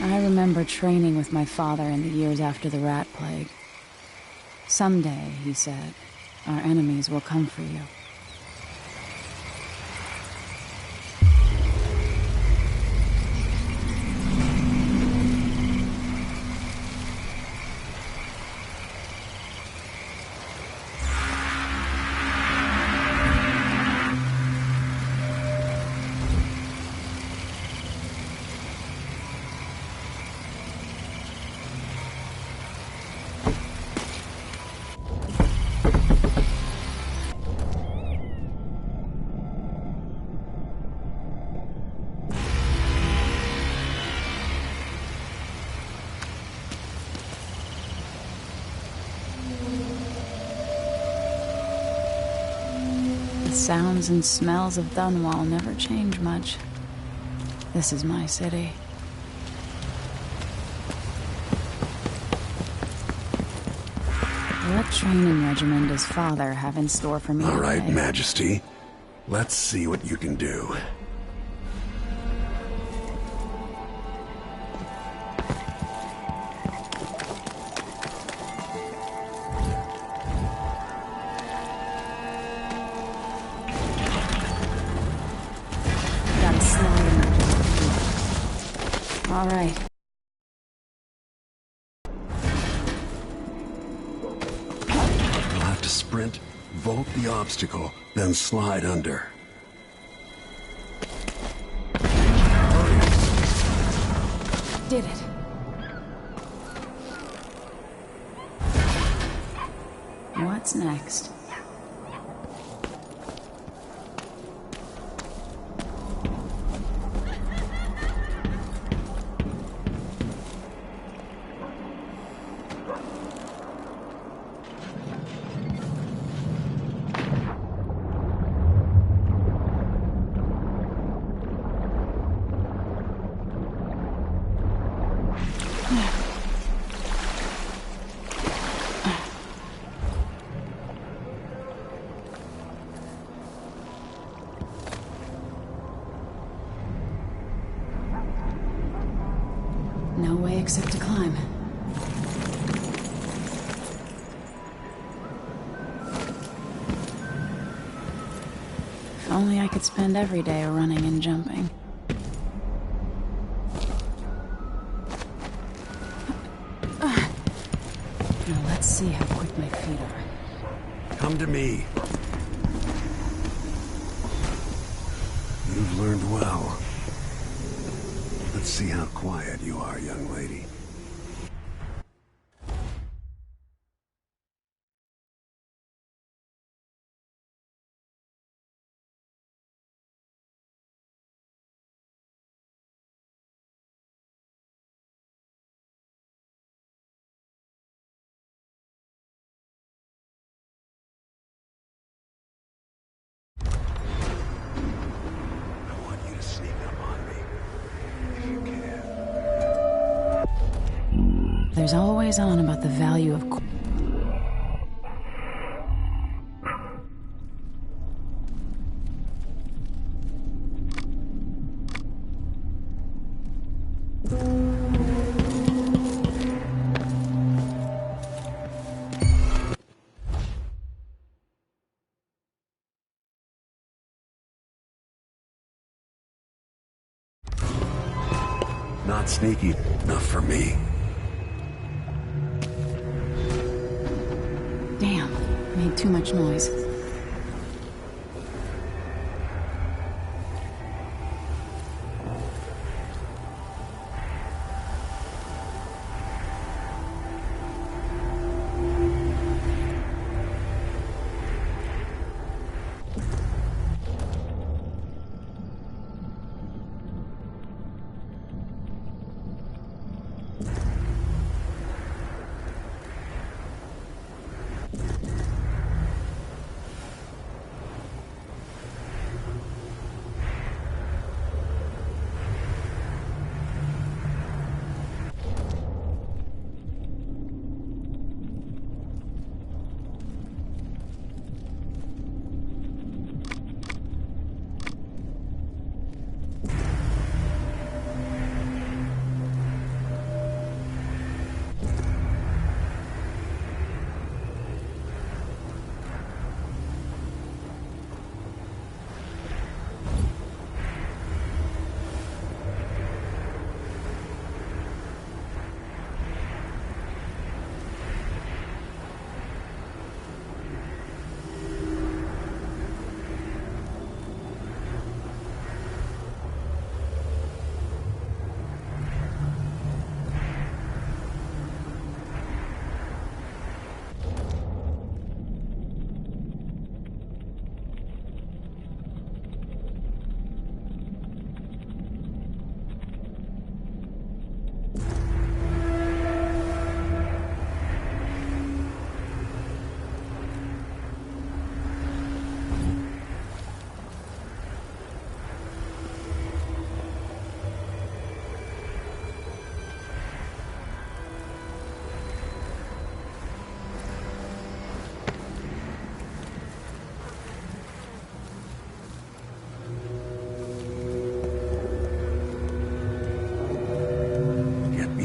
I remember training with my father in the years after the rat plague. Someday, he said, our enemies will come for you. The sounds and smells of Dunwall never change much. This is my city. What training regimen does Father have in store for me All right, today? Majesty. Let's see what you can do. Gotta slide in. All right. You'll have to sprint, vault the obstacle, then slide under. Did it. What's next? No way except to climb. If only I could spend every day running and jumping. Now let's see how quick my feet are. Come to me. You've learned well. Let's see how quiet you are, young lady. I want you to sneak up on me, if you can. There's always on about the value of... Not sneaky enough for me. Damn, made too much noise.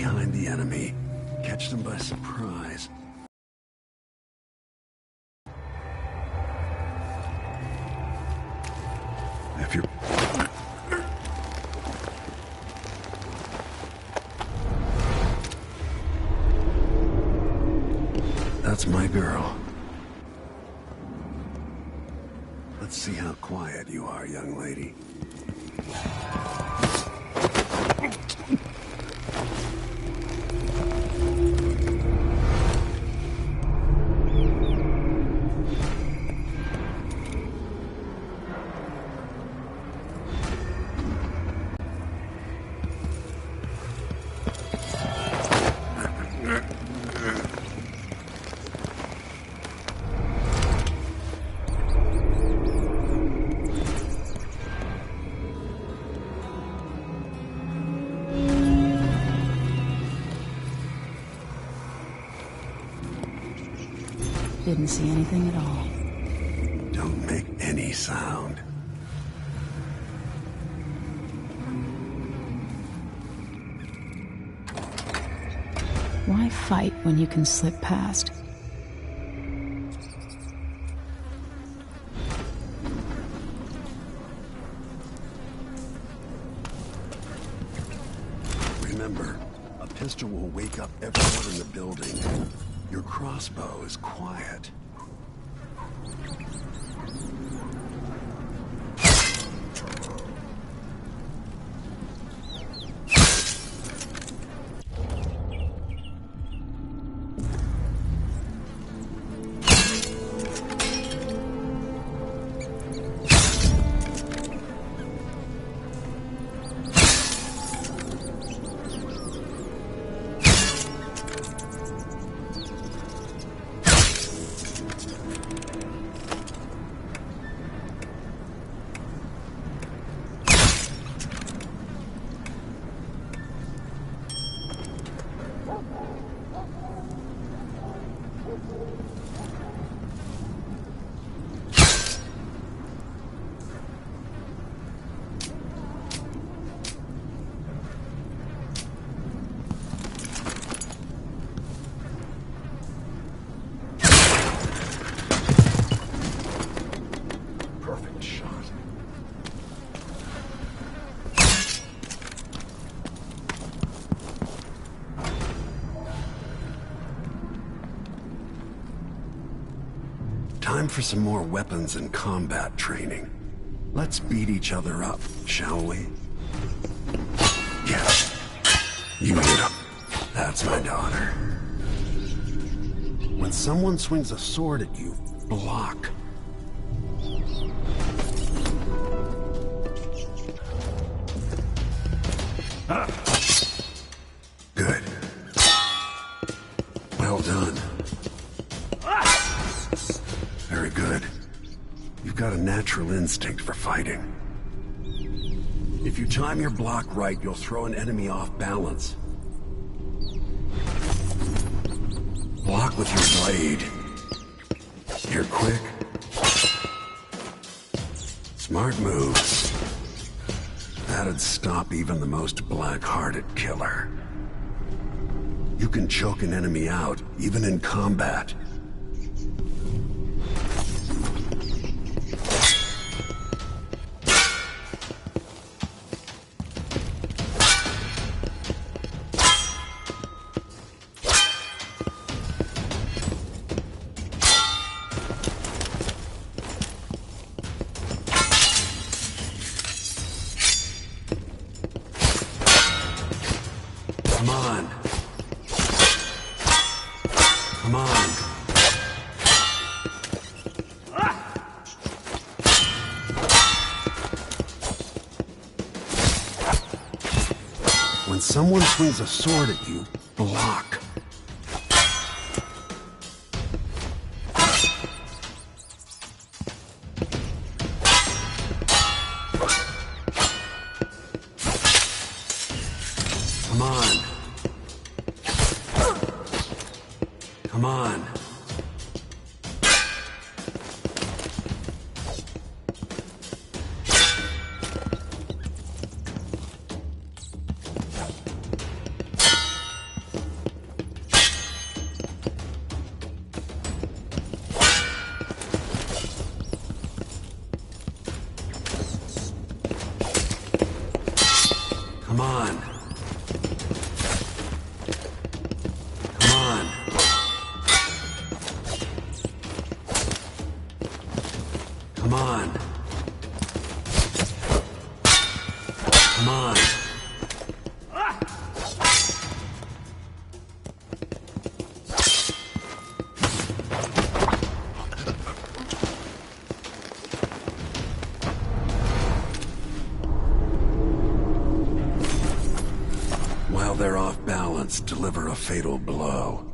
behind the enemy. Catch them by surprise. If you're... That's my girl. Let's see how quiet you are, young lady. Didn't see anything at all. Don't make any sound. Why fight when you can slip past? Remember, a pistol will wake up everyone in the building. Your crossbow is quiet. Time for some more weapons and combat training. Let's beat each other up, shall we? Yeah. You hit him. That's my daughter. When someone swings a sword at you, block. Good. Well done. Very good. You've got a natural instinct for fighting. If you time your block right, you'll throw an enemy off balance. Block with your blade. You're quick. Smart moves. That'd stop even the most black-hearted killer. You can choke an enemy out, even in combat. Come on. Come on. When someone swings a sword at you, block. Come on. Come on. off balance, deliver a fatal blow.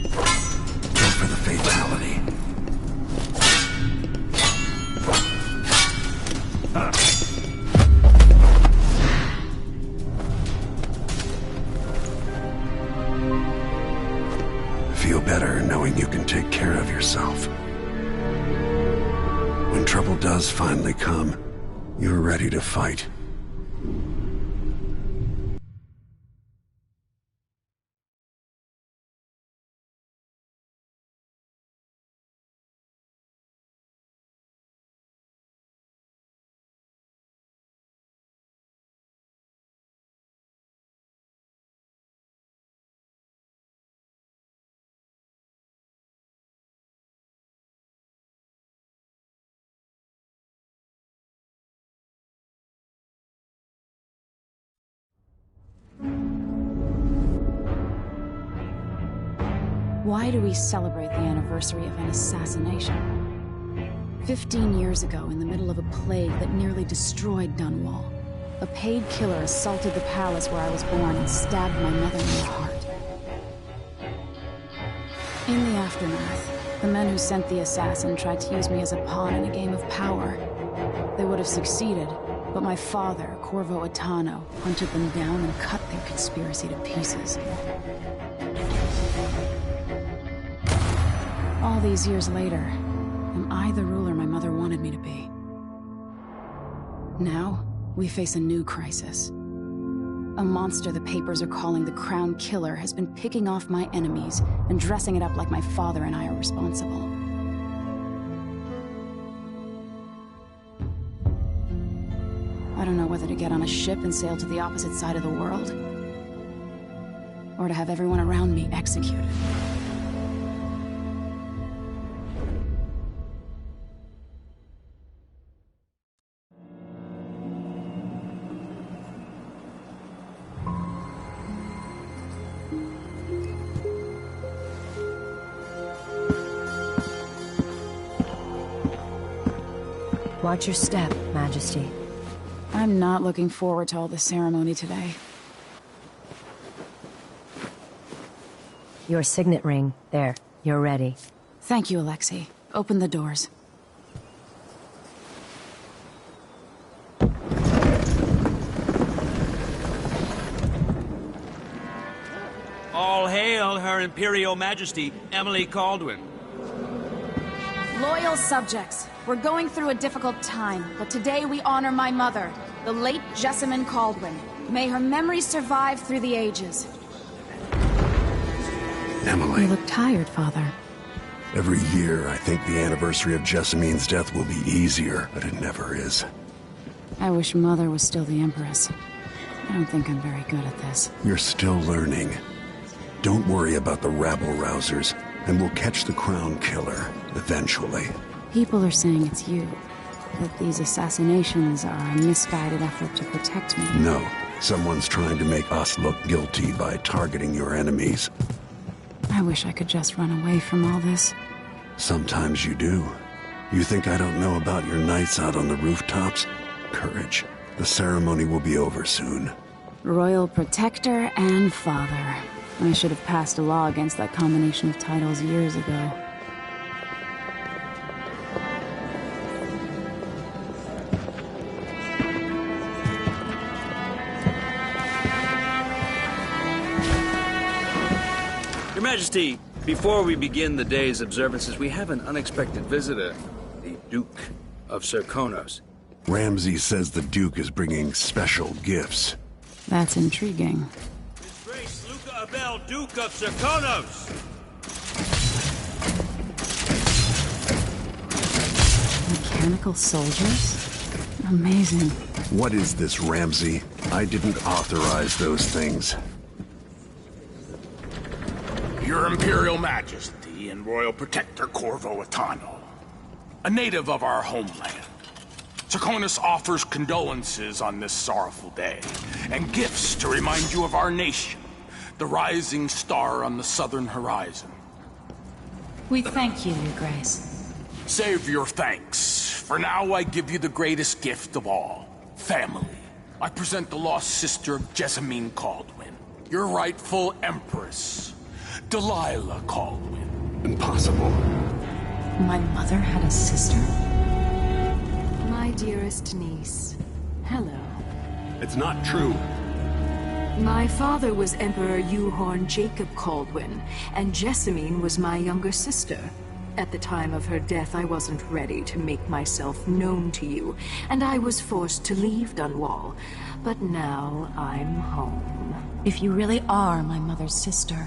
Go for the fatality. Feel better knowing you can take care of yourself. When trouble does finally come, you're ready to fight. Why do we celebrate the anniversary of an assassination? 15 years ago, in the middle of a plague that nearly destroyed Dunwall, a paid killer assaulted the palace where I was born and stabbed my mother in the heart. In the aftermath, the men who sent the assassin tried to use me as a pawn in a game of power. They would have succeeded, but my father, Corvo Attano, hunted them down and cut their conspiracy to pieces. All these years later, am I the ruler my mother wanted me to be? Now, we face a new crisis. A monster the papers are calling the Crown Killer has been picking off my enemies and dressing it up like my father and I are responsible. I don't know whether to get on a ship and sail to the opposite side of the world, or to have everyone around me executed. Watch your step, Majesty. I'm not looking forward to all the ceremony today. Your signet ring. There. You're ready. Thank you, Alexei. Open the doors. All hail Her Imperial Majesty, Emily Caldwin. Loyal subjects, we're going through a difficult time, but today we honor my mother, the late Jessamine Caldwin. May her memory survive through the ages. Emily. You look tired, Father. Every year, I think the anniversary of Jessamine's death will be easier, but it never is. I wish Mother was still the Empress. I don't think I'm very good at this. You're still learning. Don't worry about the rabble-rousers, and we'll catch the Crown Killer, eventually. People are saying it's you. That these assassinations are a misguided effort to protect me. No. Someone's trying to make us look guilty by targeting your enemies. I wish I could just run away from all this. Sometimes you do. You think I don't know about your nights out on the rooftops? Courage. The ceremony will be over soon. Royal Protector and Father. I should have passed a law against that combination of titles years ago. Your Majesty, before we begin the day's observances, we have an unexpected visitor, the Duke of Serkonos. Ramsay says the Duke is bringing special gifts. That's intriguing. His Grace Luca Abel, Duke of Serkonos! Mechanical soldiers? Amazing. What is this, Ramsay? I didn't authorize those things. Your Imperial Majesty and Royal Protector Corvo Attano, a native of our homeland. Serkonos offers condolences on this sorrowful day, and gifts to remind you of our nation, the rising star on the southern horizon. We thank you, Your Grace. Save your thanks For now, I give you the greatest gift of all. Family. I present the lost sister of Jessamine Caldwin. Your rightful empress. Delilah Caldwin. Impossible. My mother had a sister? My dearest niece. Hello. It's not true. My father was Emperor Euhorn Jacob Caldwin, and Jessamine was my younger sister. At the time of her death, I wasn't ready to make myself known to you, and I was forced to leave Dunwall. But now I'm home. If you really are my mother's sister,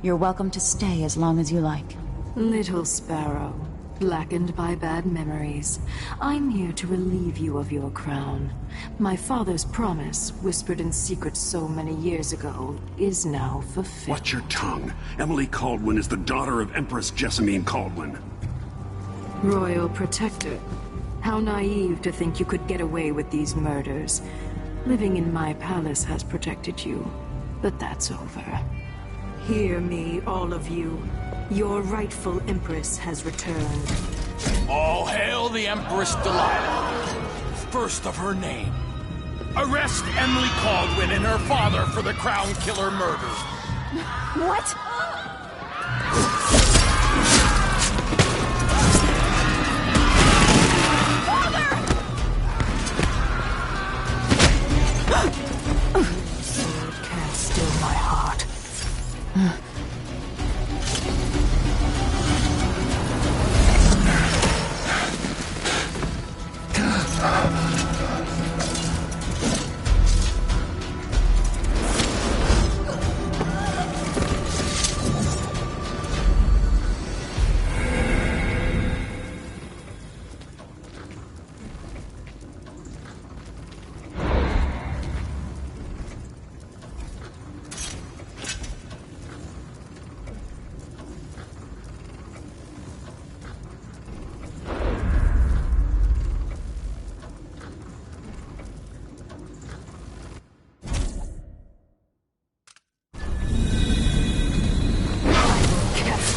you're welcome to stay as long as you like. Little sparrow, blackened by bad memories, I'm here to relieve you of your crown. My father's promise, whispered in secret so many years ago, is now fulfilled. Watch your tongue. Emily Caldwin is the daughter of Empress Jessamine Caldwin. Royal Protector. How naive to think you could get away with these murders. Living in my palace has protected you, but that's over. Hear me, all of you. Your rightful Empress has returned. All hail the Empress Delilah, first of her name. Arrest Emily Caldwin and her father for the Crown Killer murder. What? Sword can't still my heart.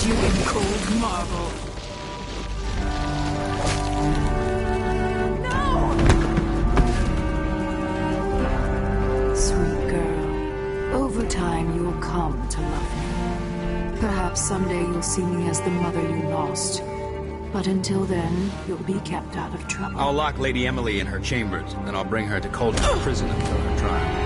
You in cold marble. No! Sweet girl, over time you'll come to love me. Perhaps someday you'll see me as the mother you lost. But until then, you'll be kept out of trouble. I'll lock Lady Emily in her chambers, then I'll bring her to Coldstream Prison until her trial.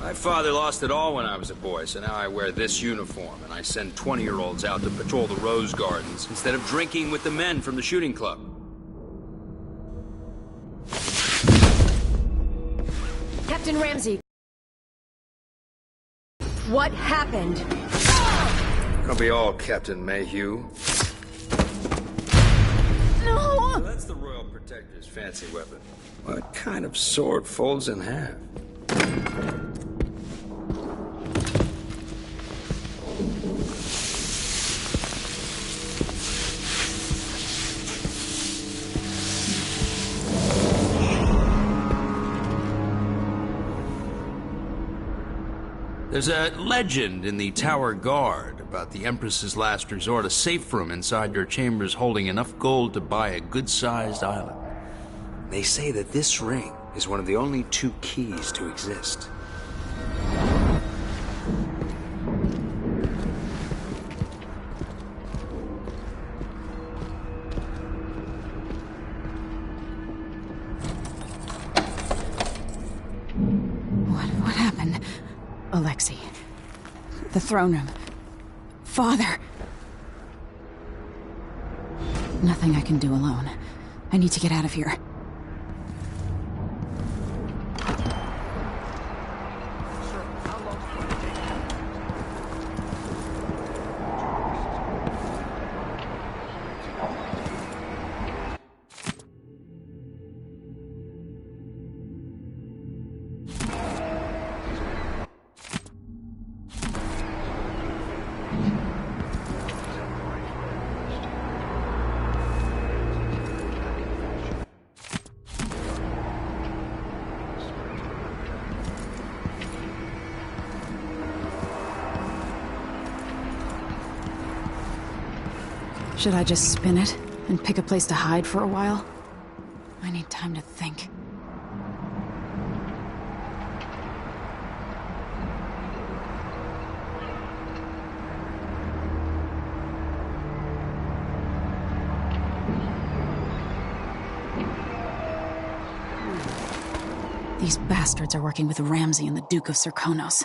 My father lost it all when I was a boy, so now I wear this uniform, and I send 20-year-olds out to patrol the rose gardens instead of drinking with the men from the shooting club. Captain Ramsey. What happened? I'll be all Captain Mayhew. No! So that's the Royal Protector's fancy weapon. What kind of sword folds in half? There's a legend in the Tower Guard about the Empress's last resort, a safe room inside your chambers holding enough gold to buy a good-sized island. They say that this ring is one of the only 2 keys to exist. What happened? Alexei. The throne room. Father. Nothing I can do alone. I need to get out of here. Should I just spin it and pick a place to hide for a while? I need time to think. These bastards are working with Ramsey and the Duke of Serkonos.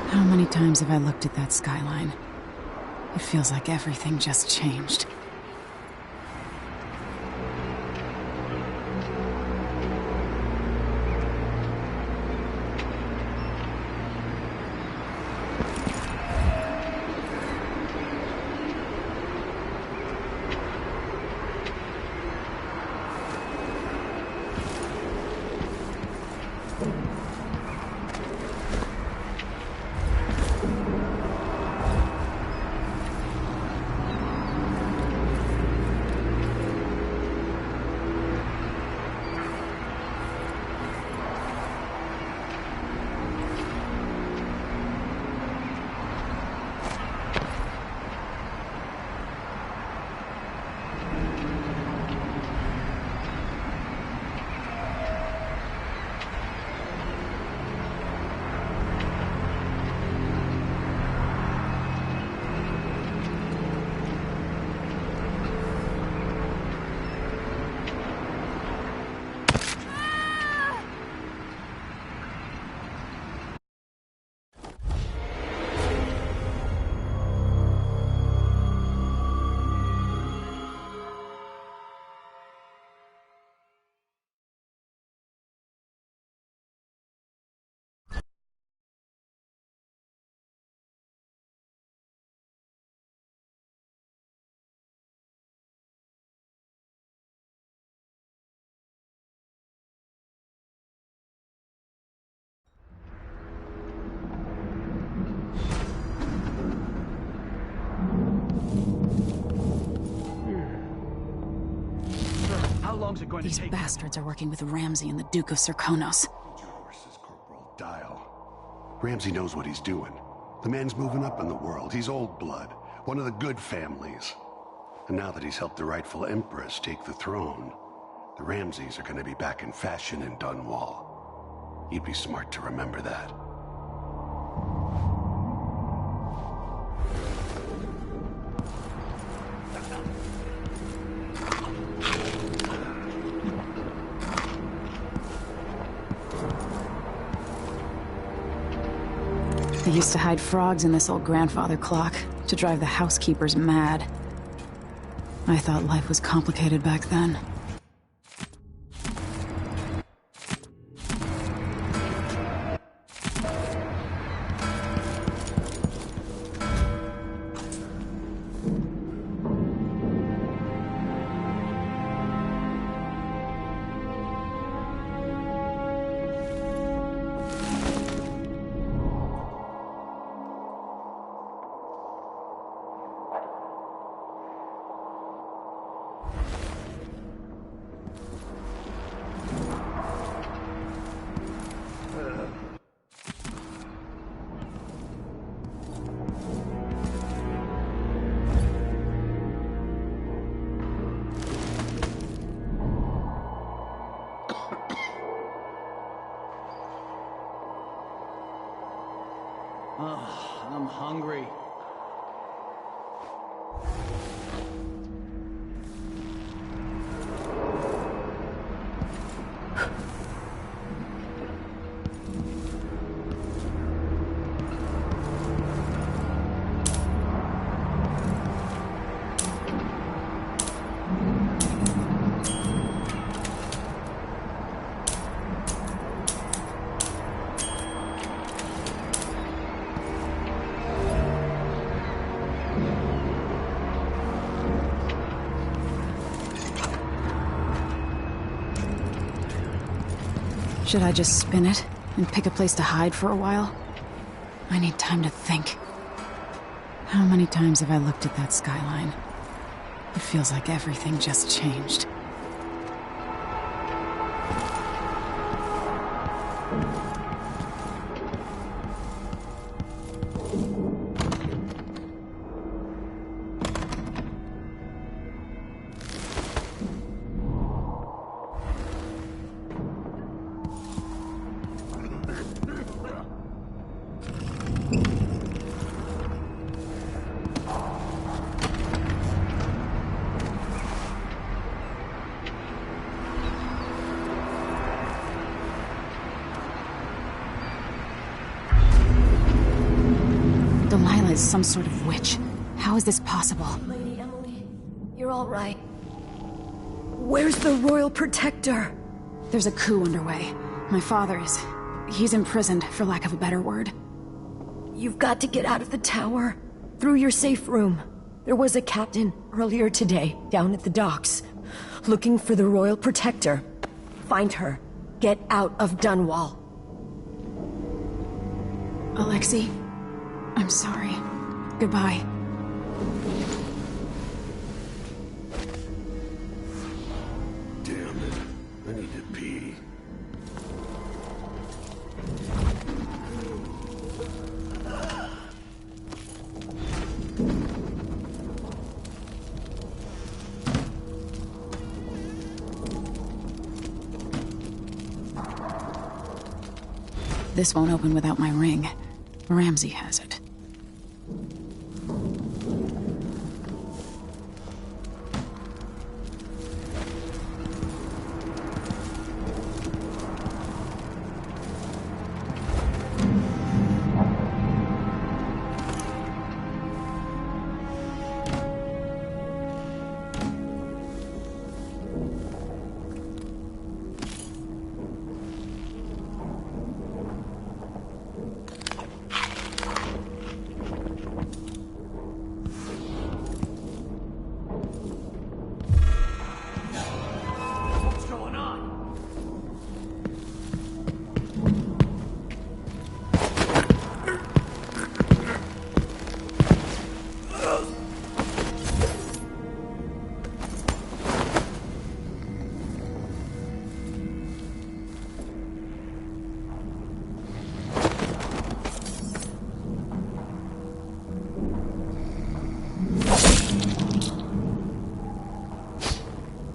How many times have I looked at that skyline? It feels like everything just changed. These bastards are working with Ramsey and the Duke of Serkonos. Hold your horses, Corporal. Dial. Ramsey knows what he's doing. The man's moving up in the world. He's old blood. One of the good families. And now that he's helped the rightful Empress take the throne, the Ramseys are gonna be back in fashion in Dunwall. You'd be smart to remember that. They used to hide frogs in this old grandfather clock to drive the housekeepers mad. I thought life was complicated back then. I'm hungry. Should I just spin it and pick a place to hide for a while? I need time to think. How many times have I looked at that skyline? It feels like everything just changed. Delilah is some sort of witch. How is this possible? Lady Emily, you're all right. Where's the Royal Protector? There's a coup underway. My father is... he's imprisoned, for lack of a better word. You've got to get out of the tower. Through your safe room. There was a captain earlier today, down at the docks, looking for the Royal Protector. Find her. Get out of Dunwall. Alexei, I'm sorry. Goodbye. Damn it. I need to pee. This won't open without my ring. Ramsey has it.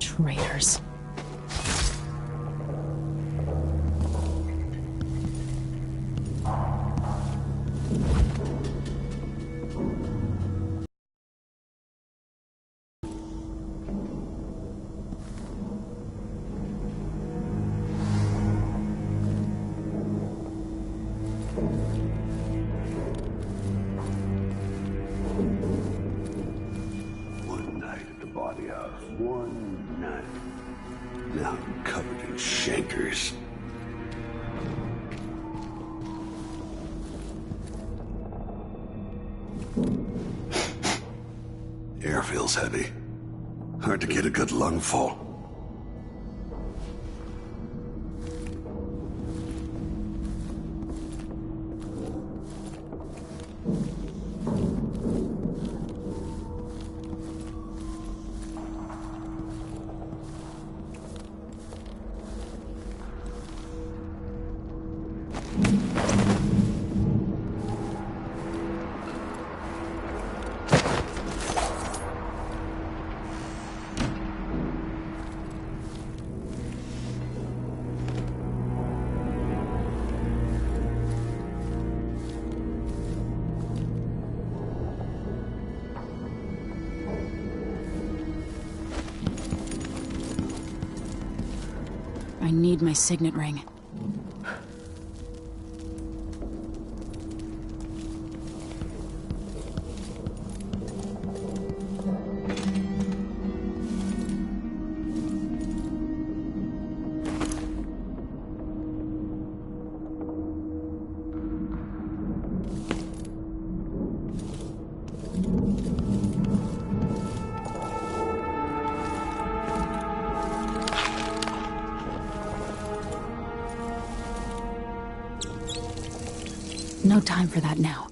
Traitors. One night at the body house. One night. Now I'm covered in shankers. Air feels heavy. Hard to get a good lungful. I need my signet ring. No time for that now.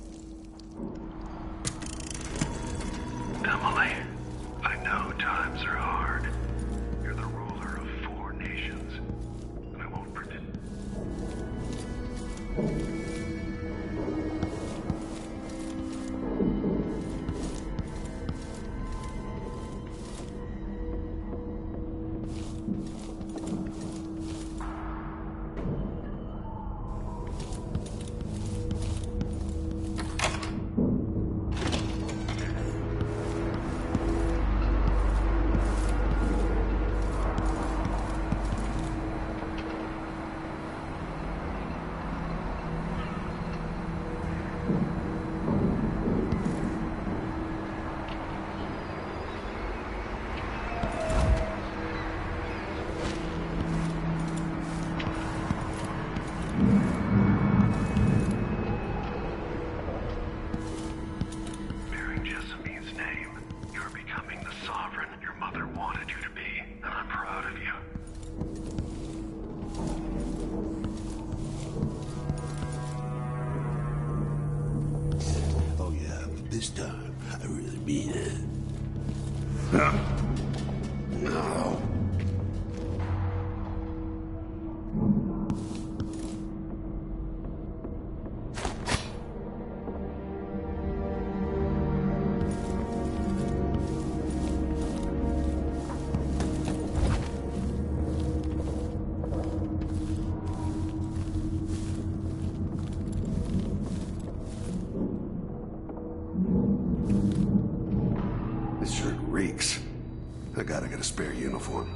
gotta get a spare uniform.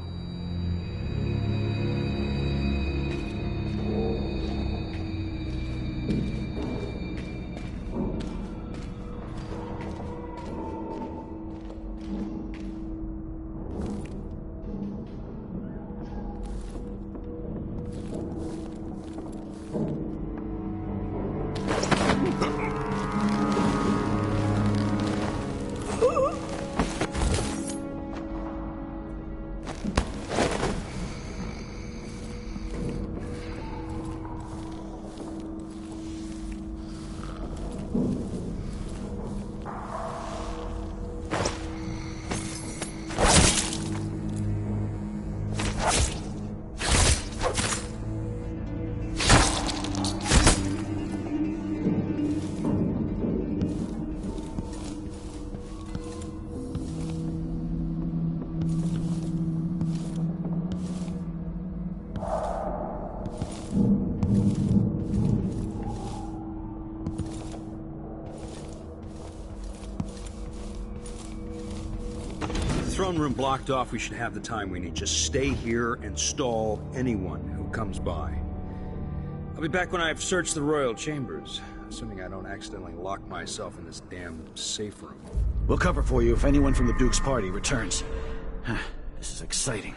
Throne room blocked off, we should have the time we need. Just stay here and stall anyone who comes by. I'll be back when I've searched the royal chambers, assuming I don't accidentally lock myself in this damn safe room. We'll cover for you if anyone from the Duke's party returns. This is exciting.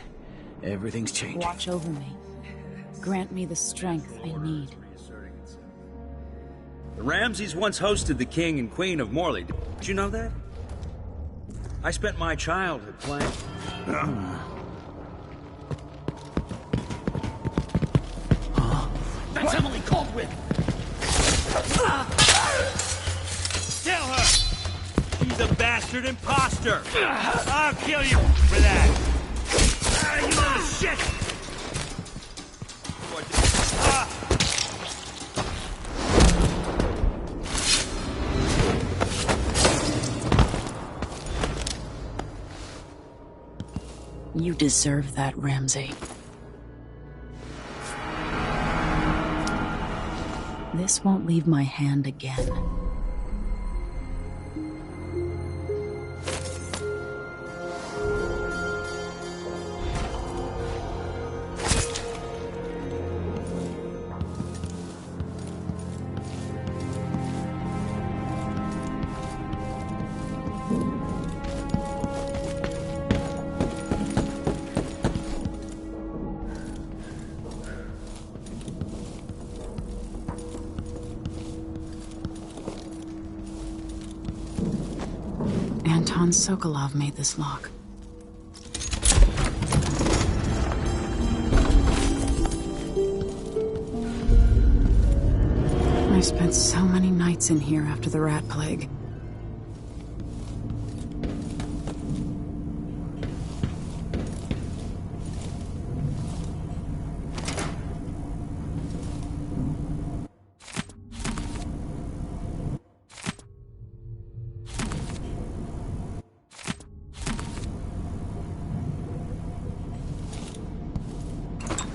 Everything's changing. Watch over me. Grant me the strength I need. The Ramseys once hosted the King and Queen of Morley. Did you know that? I spent my childhood playing. That's Emily Caldwell! Tell her! She's a bastard imposter! I'll kill you for that! You little shit! You deserve that, Ramsey. This won't leave my hand again. Anton Sokolov made this lock. I spent so many nights in here after the rat plague.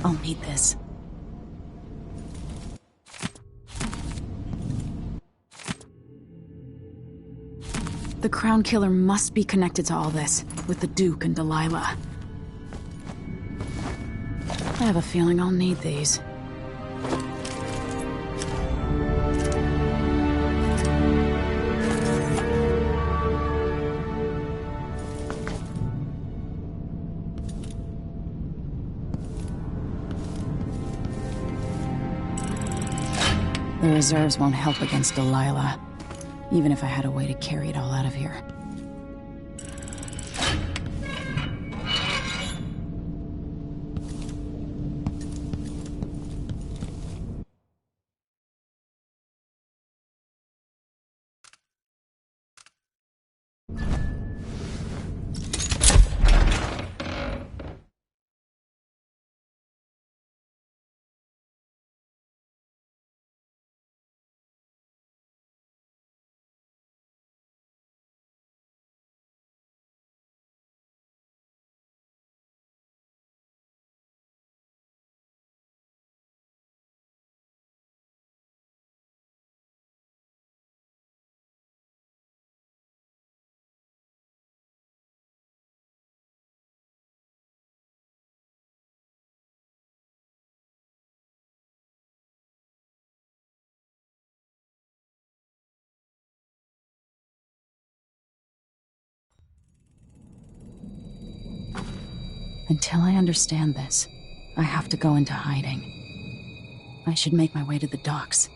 I'll need this. The Crown Killer must be connected to all this, with the Duke and Delilah. I have a feeling I'll need these. The reserves won't help against Delilah, even if I had a way to carry it all out of here. Until I understand this, I have to go into hiding. I should make my way to the docks.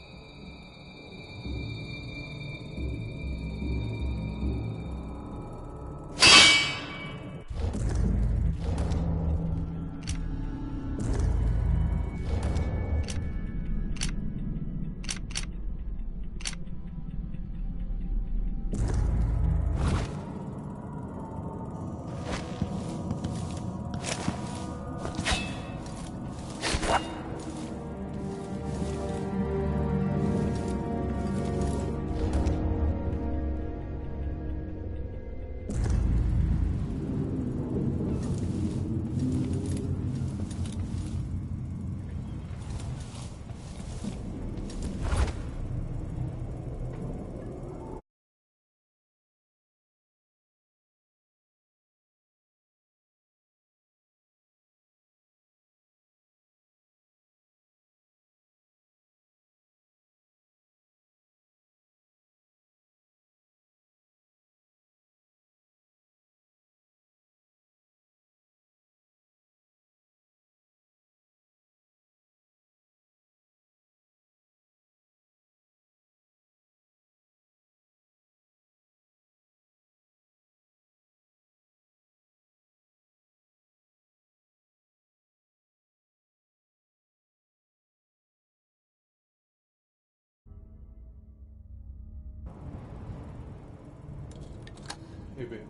Hey, babe.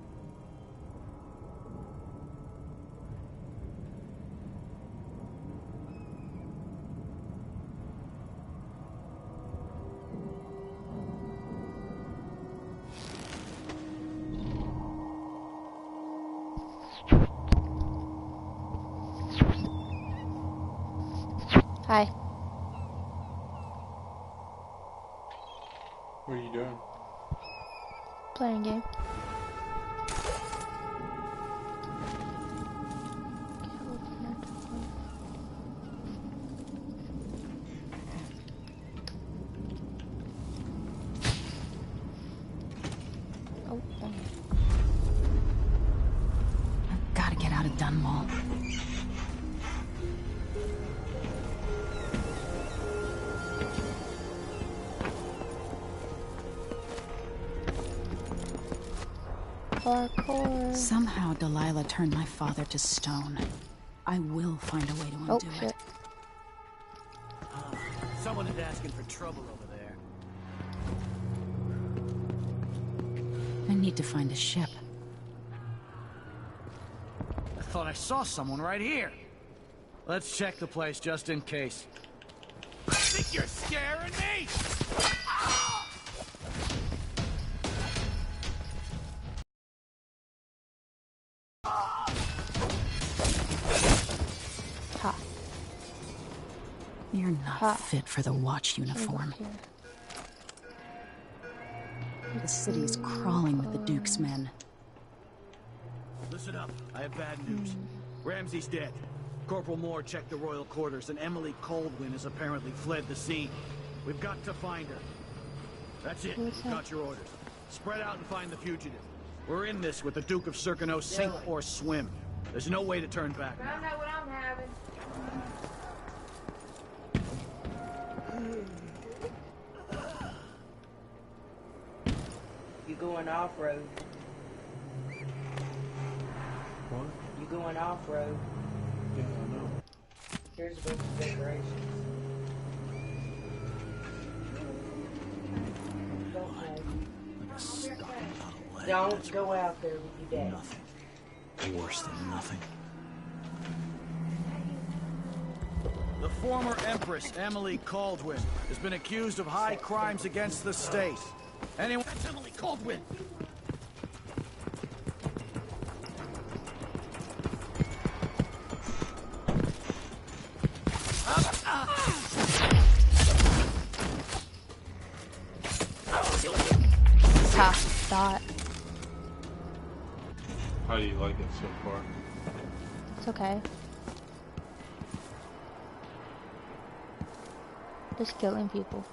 Hi. What are you doing? Playing a game. Oh, dang. I've got to get out of Dunwall. Parkour. Somehow Delilah turned my father to stone. I will find a way to undo it. Someone is asking for trouble over there. I need to find a ship. I thought I saw someone right here. Let's check the place just in case. I think you're scaring me! Ha. You're not fit for the watch uniform. The city is crawling with the Duke's men. Listen up, I have bad news. Ramsey's dead. Corporal Moore checked the royal quarters, and Emily Coldwin has apparently fled the scene. We've got to find her. That's it. We've got your orders. Spread out and find the fugitive. We're in this with the Duke of Serkino, sink or swim. There's no way to turn back. I don't know what I'm having. You going off-road? What? You going off-road? Yeah, I know. Here's a bunch of decorations. Don't go out there with your dad. Nothing. Worse than nothing. The former Empress, Emily Caldwin, has been accused of high crimes against the state. Anyone... That's Emily Caldwin! Ha. Thought. How do you like it so far? It's okay. Just killing people.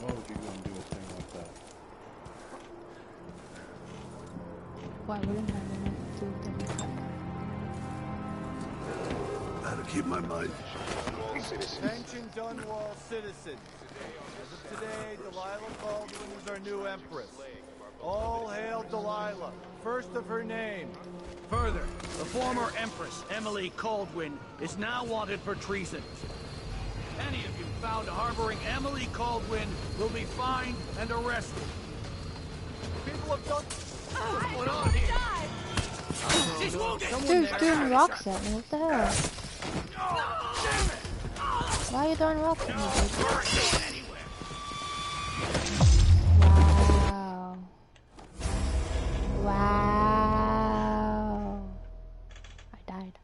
Why would you go and do a thing like that? Why wouldn't I want to do them? How to keep my mind. Attention Dunwall citizens. As of today, Delilah Baldwin is our new empress. All hail Delilah, first of her name. Further, the former Empress, Emily Caldwin, is now wanted for treason. Any of you found harboring Emily Caldwin will be fined and arrested. People have done... What's going on here? She's wounded! Dude, throwing rocks at me. What the hell? Why are you throwing rocks at me, dude? Wow. Wow. I died.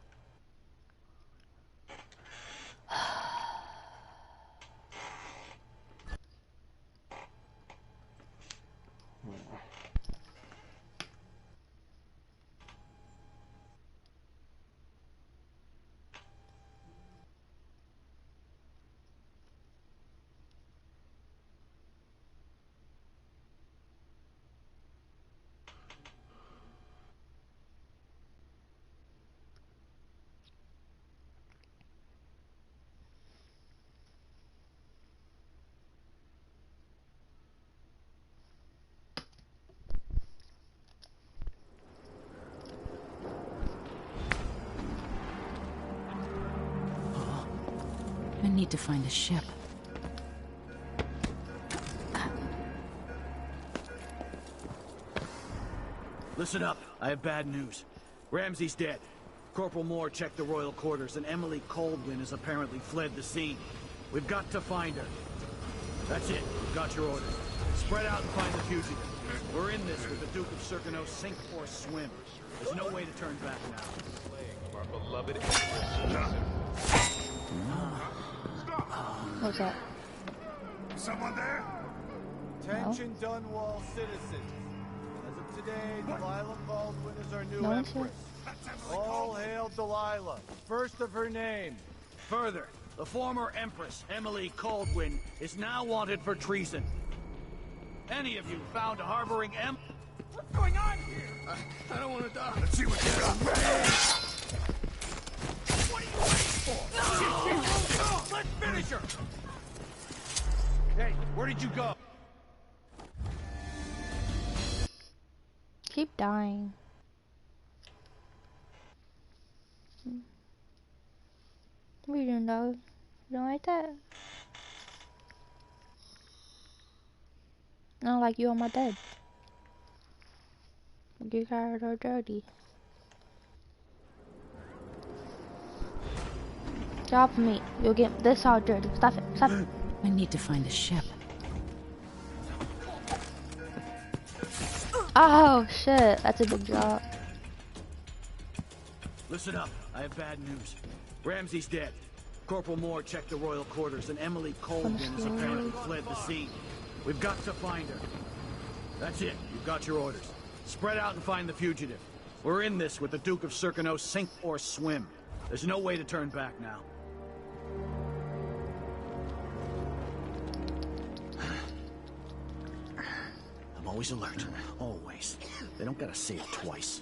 I need to find a ship. Listen up, I have bad news. Ramsey's dead. Corporal Moore checked the royal quarters, and Emily Caldwin has apparently fled the scene. We've got to find her. That's it, we've got your orders. Spread out and find the fugitive. We're in this with the Duke of Circano, sink or swim. There's no way to turn back now. Our beloved What's that? Someone there? Attention Dunwall citizens. As of today, Delilah Baldwin is our new No one's empress. All hail Delilah, first of her name. Further, the former Empress, Emily Caldwin, is now wanted for treason. Any of you found harboring What's going on here? I don't want to die. Let's see what you got. What are you waiting for? Let's finish her! Hey, where did you go? Keep dying. What are you doing, dog? You don't like that? I don't like you on my bed. You guys are dirty. Get off of me. You'll get this all dirty. Stop it. Stop it. I need to find a ship. Oh, shit. That's a big drop. Listen up, I have bad news. Ramsey's dead. Corporal Moore checked the royal quarters, and Emily Caldwin has apparently fled the scene. We've got to find her. That's it, you've got your orders. Spread out and find the fugitive. We're in this with the Duke of Circano, sink or swim. There's no way to turn back now. I'm always alert. Always. They don't gotta say it twice.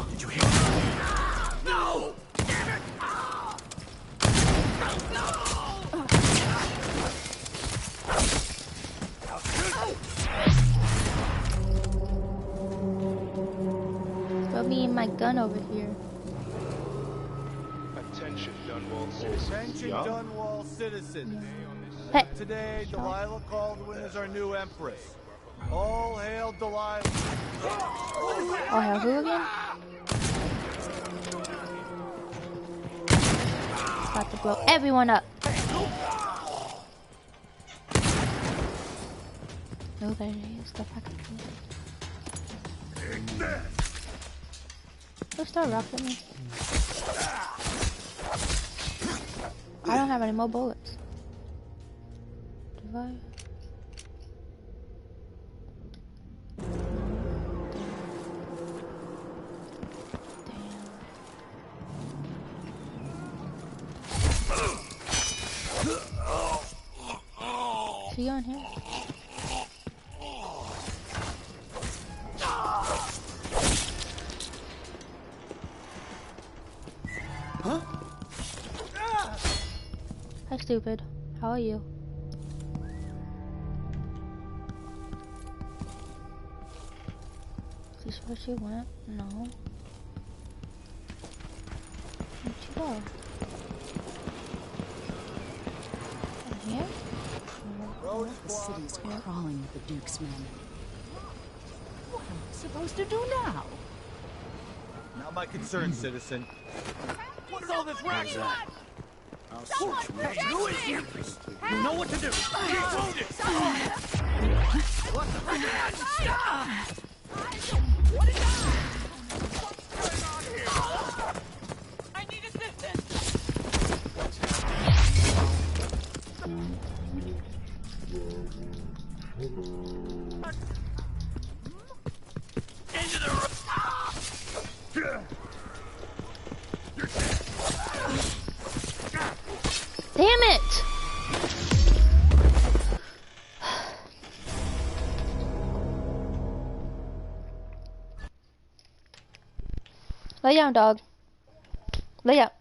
Did you hear that? No! Damn it! Throw me and my gun over here. Attention, Dunwall citizens. Attention Dunwall citizens. Hey. Today, Delilah Caldwin is our new empress. All hail Delilah. Oh, hell, who again? About to blow everyone up. No, there is the fucking thing. Don't start rocking me. I don't have any more bullets. Do I? Is he on here? Huh? Hi, stupid. How are you? Is this where she went? No. Where'd she go? In here? The city's crawling with the Duke's men. What am I supposed to do now? Not my concern, citizen. What is all this racket? I'll search you. Hey, who is you? You know what to do. Get wounded. What the frick? What is that? What's going on here? I need assistance. Into the room. Damn it! Lay down, dog. Lay up.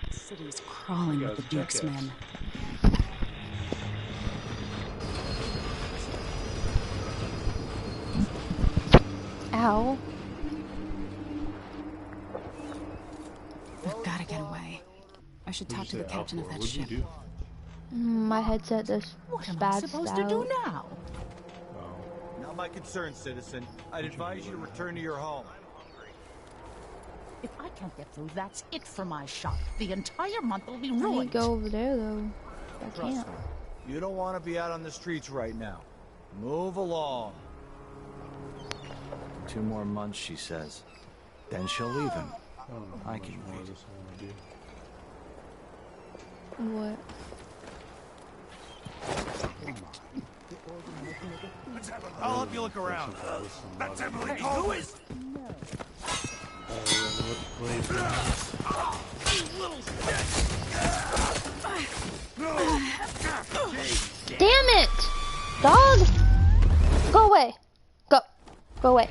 The city's crawling with the Duke's men. Ow. We've got to get away. I should talk to the captain of that ship. My headset just What am I spazzed supposed out. to do now? Not my concern, citizen. I'd advise you to return to your home. If I can't get through, that's it for my shop. The entire month will be I need ruined. to go over there though. I Trust can't. me. You don't want to be out on the streets right now. Move along. 2 more months, she says. Then she'll leave him. I can wait. What? I'll help you look around. That's Emily. Hey, who is? Damn it! Dog! Go away. Go. Go away.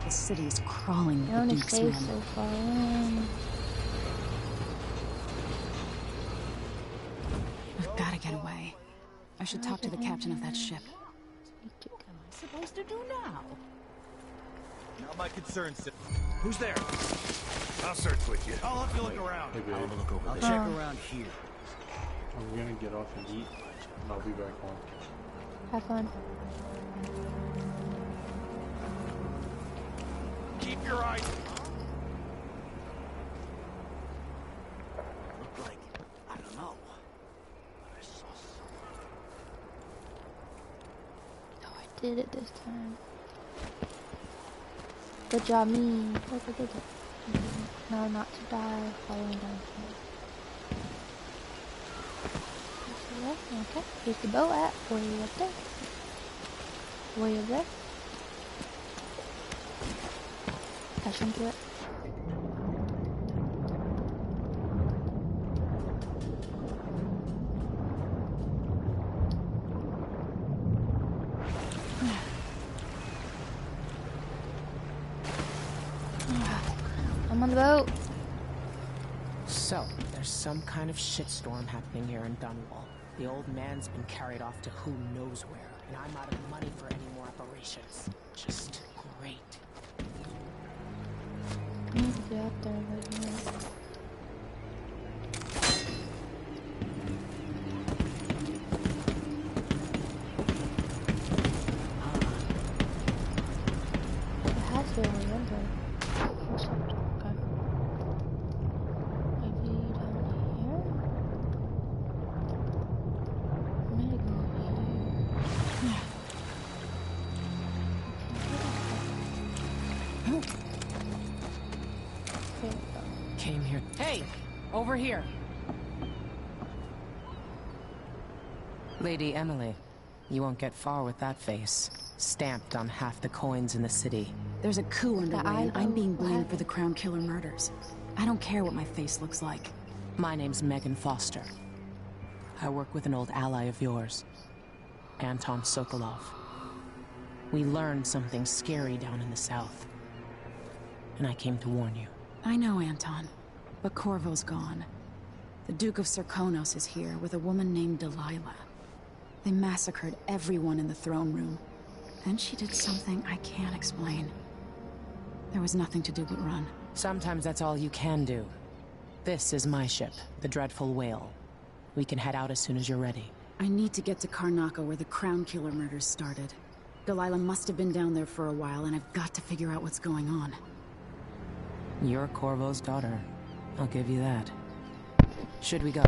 The city's crawling with I the only Duke's stay men. so far in. We've got to get away. I should talk to the captain of that ship. What am I supposed to do now? Not my concern, citizen. Who's there? I'll search with you. I'll help you look around. Hey, babe. I'll look over I'll there. check around here. I'm gonna get off and eat, and I'll be back home. Have fun. Keep your eyes. Look like, I don't know. I saw something. Oh, I did it this time. Good job, me. Good. No, not to die following down here. Okay, here's the boat at. Way up there. Way up there. Dash into it. I'm on the boat. So, there's some kind of shitstorm happening here in Dunwall. The old man's been carried off to who knows where, and I'm out of money for any more operations. operations. Just great. I need to get out there right now. I had to remember. Okay. Maybe down here? Maybe here. There we go. Came here. Hey! Over here! Lady Emily, you won't get far with that face. Stamped on half the coins in the city. There's a coup underway, and I'm being blamed for the Crown Killer murders. I don't care what my face looks like. My name's Megan Foster. I work with an old ally of yours, Anton Sokolov. We learned something scary down in the south, and I came to warn you. I know, Anton, but Corvo's gone. The Duke of Serkonos is here with a woman named Delilah. They massacred everyone in the throne room, and she did something I can't explain. There was nothing to do but run. Sometimes that's all you can do. This is my ship, the Dreadful Whale. We can head out as soon as you're ready. I need to get to Karnaca where the Crown Killer murders started. Delilah must have been down there for a while, and I've got to figure out what's going on. You're Corvo's daughter. I'll give you that. Should we go?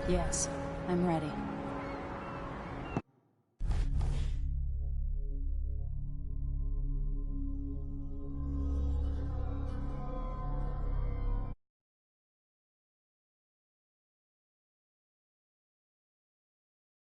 Yes, I'm ready.